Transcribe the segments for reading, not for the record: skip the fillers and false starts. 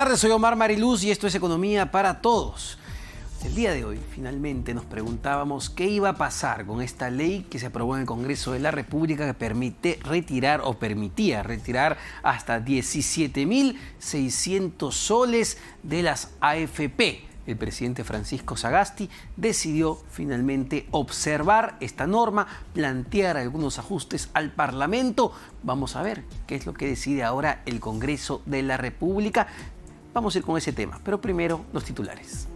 Buenas tardes, soy Omar Mariluz y esto es Economía para Todos. El día de hoy, finalmente, nos preguntábamos qué iba a pasar con esta ley que se aprobó en el Congreso de la República que permitía retirar hasta 17.600 soles de las AFP. El presidente Francisco Sagasti decidió finalmente observar esta norma, plantear algunos ajustes al Parlamento. Vamos a ver qué es lo que decide ahora el Congreso de la República. Vamos a ir con ese tema, pero primero los titulares.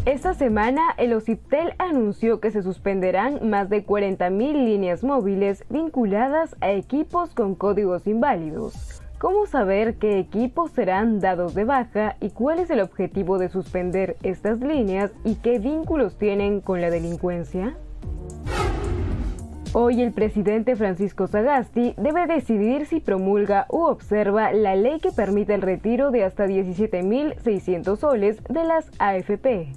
Esta semana, el OCIPTEL anunció que se suspenderán más de 40.000 líneas móviles vinculadas a equipos con códigos inválidos. ¿Cómo saber qué equipos serán dados de baja y cuál es el objetivo de suspender estas líneas y qué vínculos tienen con la delincuencia? Hoy el presidente Francisco Sagasti debe decidir si promulga u observa la ley que permite el retiro de hasta 17.600 soles de las AFP.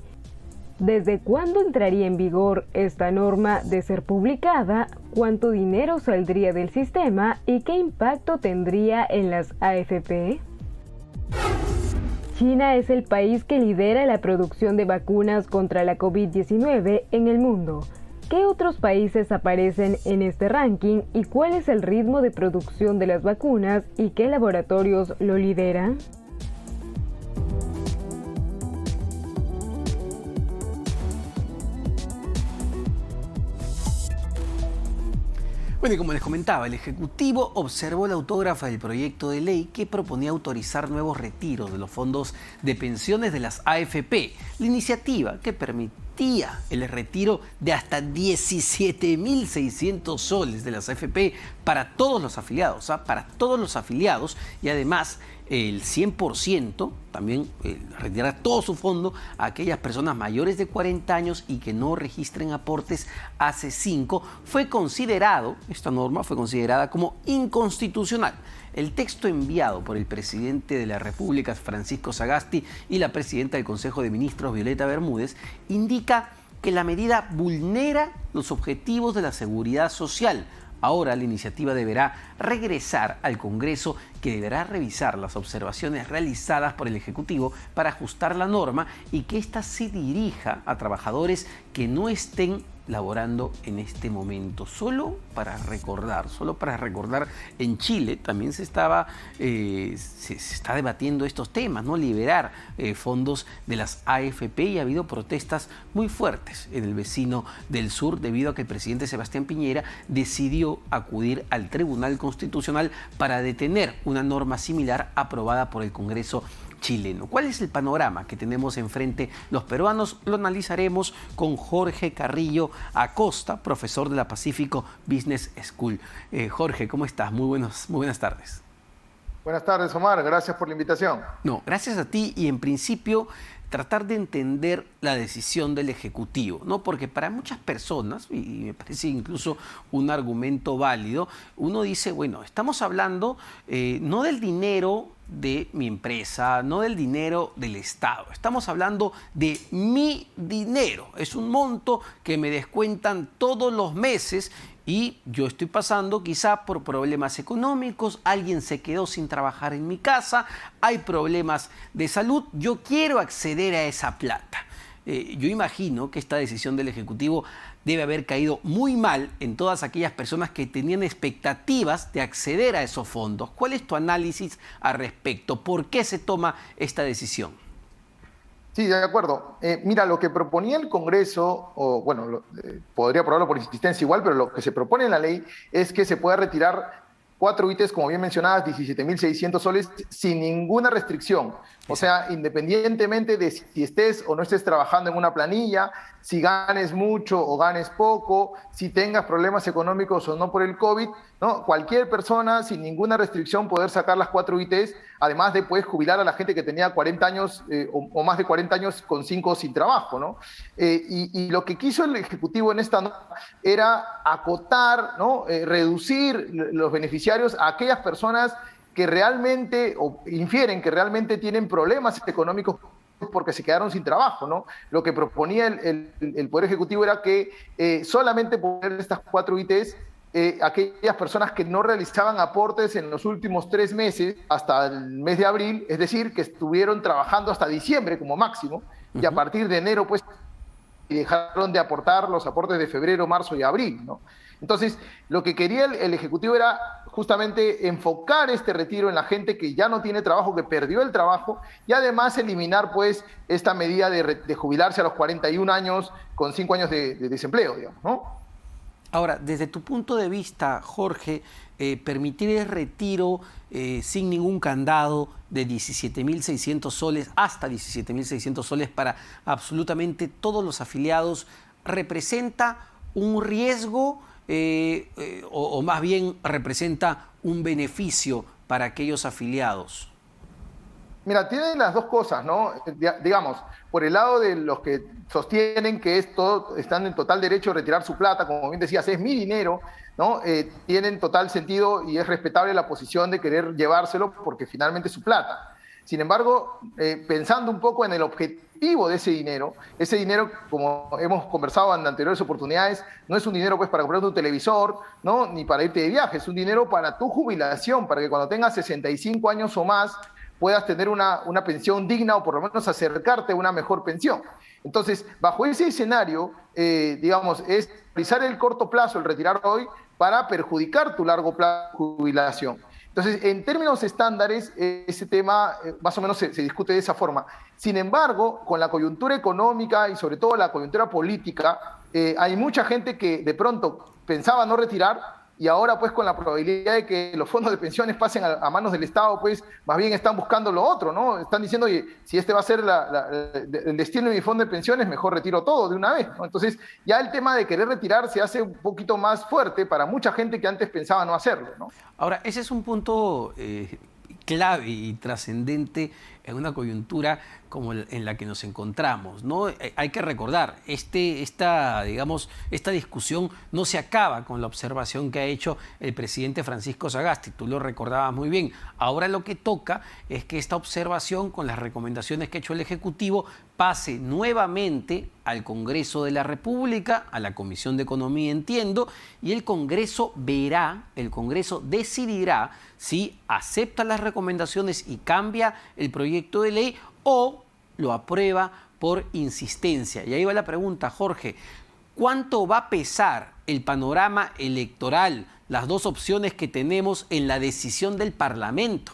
¿Desde cuándo entraría en vigor esta norma de ser publicada? ¿Cuánto dinero saldría del sistema? ¿Y qué impacto tendría en las AFP? China es el país que lidera la producción de vacunas contra la COVID-19 en el mundo. ¿Qué otros países aparecen en este ranking y cuál es el ritmo de producción de las vacunas y qué laboratorios lo lideran? Bueno, y como les comentaba, el Ejecutivo observó la autógrafa del proyecto de ley que proponía autorizar nuevos retiros de los fondos de pensiones de las AFP. La iniciativa que permitía el retiro de hasta 17.600 soles de las AFP para todos los afiliados, para todos los afiliados, y además el 100%, también retirar todo su fondo a aquellas personas mayores de 40 años y que no registren aportes hace 5, esta norma fue considerada como inconstitucional. El texto enviado por el presidente de la República, Francisco Sagasti, y la presidenta del Consejo de Ministros, Violeta Bermúdez, indica que la medida vulnera los objetivos de la seguridad social. Ahora la iniciativa deberá regresar al Congreso, que deberá revisar las observaciones realizadas por el Ejecutivo para ajustar la norma y que ésta se dirija a trabajadores que no estén laborando en este momento. Solo para recordar, en Chile también se está debatiendo estos temas, ¿no? Liberar fondos de las AFP, y ha habido protestas muy fuertes en el vecino del sur debido a que el presidente Sebastián Piñera decidió acudir al Tribunal Constitucional para detener una norma similar aprobada por el Congreso chileno. ¿Cuál es el panorama que tenemos enfrente los peruanos? Lo analizaremos con Jorge Carrillo Acosta, profesor de la Pacífico Business School. Jorge, ¿cómo estás? Muy buenas tardes. Buenas tardes, Omar. Gracias por la invitación. No, gracias a ti, y en principio tratar de entender la decisión del Ejecutivo, ¿no? Porque para muchas personas, y me parece incluso un argumento válido, uno dice, bueno, estamos hablando no del dinero de mi empresa, no del dinero del Estado, estamos hablando de mi dinero. Es un monto que me descuentan todos los meses y yo estoy pasando quizá por problemas económicos, alguien se quedó sin trabajar en mi casa, hay problemas de salud, yo quiero acceder a esa plata. Yo imagino que esta decisión del Ejecutivo debe haber caído muy mal en todas aquellas personas que tenían expectativas de acceder a esos fondos. ¿Cuál es tu análisis al respecto? ¿Por qué se toma esta decisión? Sí, de acuerdo. Mira, lo que proponía el Congreso, podría aprobarlo por insistencia igual, pero lo que se propone en la ley es que se pueda retirar 4 ítems, como bien mencionabas, 17.600 soles sin ninguna restricción. O sea, independientemente de si estés o no estés trabajando en una planilla, si ganes mucho o ganes poco, si tengas problemas económicos o no por el COVID, ¿no? Cualquier persona sin ninguna restricción poder sacar las 4 ITs, además de poder jubilar a la gente que tenía 40 años o más de 40 años con 5 sin trabajo, ¿no? Y lo que quiso el Ejecutivo en esta norma era acotar, ¿no? Reducir los beneficiarios a aquellas personas que realmente, o infieren que realmente tienen problemas económicos porque se quedaron sin trabajo, ¿no? Lo que proponía el Poder Ejecutivo era que solamente poner estas 4 ITs, aquellas personas que no realizaban aportes en los últimos 3 meses hasta el mes de abril, es decir, que estuvieron trabajando hasta diciembre como máximo, y a partir de enero pues dejaron de aportar los aportes de febrero, marzo y abril, ¿no? Entonces, lo que quería el Ejecutivo era justamente enfocar este retiro en la gente que ya no tiene trabajo, que perdió el trabajo, y además eliminar pues esta medida de jubilarse a los 41 años con 5 años de desempleo, digamos, ¿no? Ahora, desde tu punto de vista, Jorge, permitir el retiro sin ningún candado de 17.600 soles hasta 17.600 soles para absolutamente todos los afiliados, ¿representa un riesgo o más bien representa un beneficio para aquellos afiliados? Mira, tienen las dos cosas, ¿no? Digamos, por el lado de los que sostienen que están en total derecho a retirar su plata, como bien decías, es mi dinero, ¿no? Tienen total sentido y es respetable la posición de querer llevárselo porque finalmente es su plata. Sin embargo, pensando un poco en el objetivo de ese dinero, como hemos conversado en anteriores oportunidades, no es un dinero pues para comprarte un televisor, ¿no? Ni para irte de viaje, es un dinero para tu jubilación, para que cuando tengas 65 años o más puedas tener una pensión digna o por lo menos acercarte a una mejor pensión. Entonces, bajo ese escenario, digamos, es utilizar el corto plazo, el retirar hoy, para perjudicar tu largo plazo de jubilación. Entonces, en términos estándares, ese tema más o menos se discute de esa forma. Sin embargo, con la coyuntura económica y sobre todo la coyuntura política, hay mucha gente que de pronto pensaba no retirar y ahora pues con la probabilidad de que los fondos de pensiones pasen a manos del Estado, pues más bien están buscando lo otro, ¿no? Están diciendo, oye, si este va a ser el destino de mi fondo de pensiones, mejor retiro todo de una vez, ¿no? Entonces ya el tema de querer retirar se hace un poquito más fuerte para mucha gente que antes pensaba no hacerlo, ¿no? Ahora, ese es un punto clave y trascendente en una coyuntura como en la que nos encontramos, ¿no? Hay que recordar, esta discusión no se acaba con la observación que ha hecho el presidente Francisco Sagasti, tú lo recordabas muy bien. Ahora lo que toca es que esta observación, con las recomendaciones que ha hecho el Ejecutivo, pase nuevamente al Congreso de la República, a la Comisión de Economía, entiendo, y el Congreso decidirá si acepta las recomendaciones y cambia el proyecto de ley o lo aprueba por insistencia. Y ahí va la pregunta, Jorge, ¿cuánto va a pesar el panorama electoral, las dos opciones que tenemos en la decisión del Parlamento?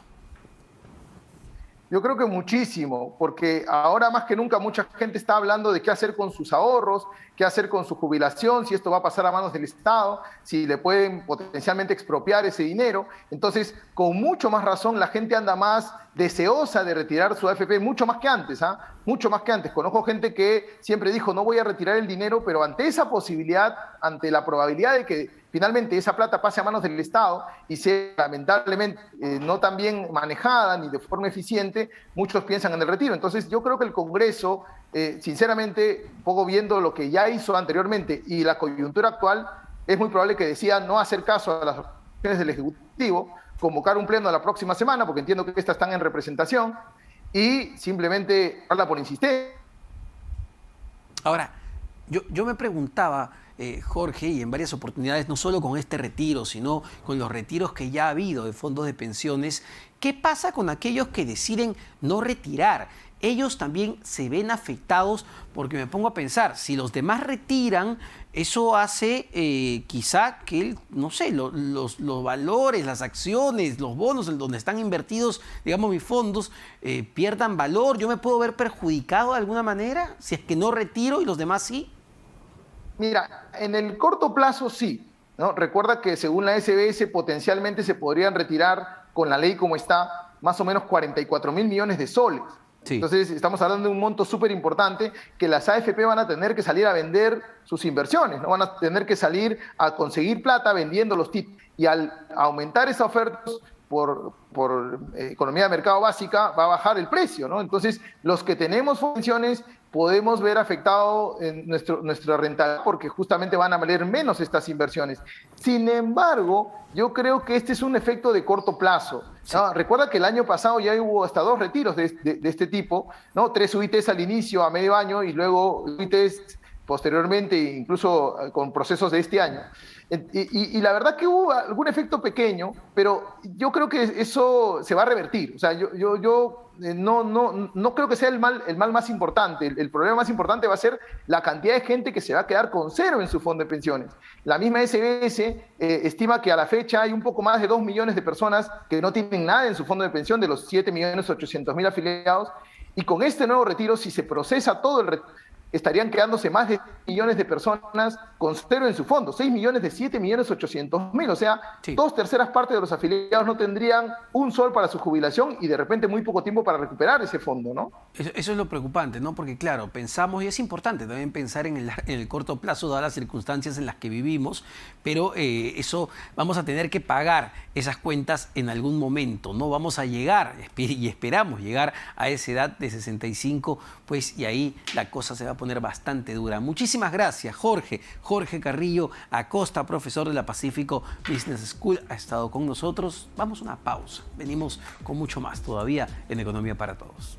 Yo creo que muchísimo, porque ahora más que nunca mucha gente está hablando de qué hacer con sus ahorros, qué hacer con su jubilación, si esto va a pasar a manos del Estado, si le pueden potencialmente expropiar ese dinero. Entonces, con mucho más razón, la gente anda más deseosa de retirar su AFP, mucho más que antes, ¿ah? Mucho más que antes. Conozco gente que siempre dijo, no voy a retirar el dinero, pero ante esa posibilidad, ante la probabilidad de que finalmente esa plata pase a manos del Estado y sea lamentablemente no tan bien manejada ni de forma eficiente, muchos piensan en el retiro. Entonces yo creo que el Congreso, sinceramente, un poco viendo lo que ya hizo anteriormente y la coyuntura actual, es muy probable que decida no hacer caso a las opciones del Ejecutivo, convocar un pleno la próxima semana, porque entiendo que estas están en representación, y simplemente habla por insistencia. Ahora, yo me preguntaba, Jorge, y en varias oportunidades, no solo con este retiro, sino con los retiros que ya ha habido de fondos de pensiones, ¿qué pasa con aquellos que deciden no retirar? Ellos también se ven afectados, porque me pongo a pensar, si los demás retiran, eso hace quizá que, no sé, los valores, las acciones, los bonos en donde están invertidos, digamos, mis fondos, pierdan valor. ¿Yo me puedo ver perjudicado de alguna manera si es que no retiro y los demás sí? Mira, en el corto plazo sí, ¿no? Recuerda que según la SBS potencialmente se podrían retirar con la ley como está más o menos 44.000 millones de soles. Sí. Entonces estamos hablando de un monto súper importante que las AFP van a tener que salir a vender sus inversiones, ¿no? Van a tener que salir a conseguir plata vendiendo los títulos. Y al aumentar esa oferta por economía de mercado básica va a bajar el precio, ¿no? Entonces los que tenemos pensiones podemos ver afectado en nuestra rentabilidad porque justamente van a valer menos estas inversiones. Sin embargo, yo creo que este es un efecto de corto plazo. Sí. ¿No? Recuerda que el año pasado ya hubo hasta 2 retiros de este tipo, ¿no? 3 UITs al inicio, a medio año, y luego UITs posteriormente, incluso con procesos de este año. Y la verdad que hubo algún efecto pequeño, pero yo creo que eso se va a revertir. O sea, yo no creo que sea el mal más importante. El problema más importante va a ser la cantidad de gente que se va a quedar con cero en su fondo de pensiones. La misma SBS estima que a la fecha hay un poco más de 2 millones de personas que no tienen nada en su fondo de pensión de los 7.800.000 afiliados. Y con este nuevo retiro, si se procesa todo el retiro, estarían quedándose más de 6 millones de personas con cero en su fondo, 6 millones de 7.800.000. O sea, Sí. 2/3 partes de los afiliados no tendrían un sol para su jubilación y de repente muy poco tiempo para recuperar ese fondo, ¿no? Eso es lo preocupante, ¿no? Porque claro, pensamos, y es importante también pensar en el corto plazo, dadas las circunstancias en las que vivimos, pero eso vamos a tener que pagar esas cuentas en algún momento, ¿no? Vamos a llegar, y esperamos llegar a esa edad de 65, pues, y ahí la cosa se va a poner bastante dura. Muchísimas gracias, Jorge Carrillo Acosta, profesor de la Pacífico Business School, ha estado con nosotros. Vamos a una pausa, venimos con mucho más todavía en Economía para Todos.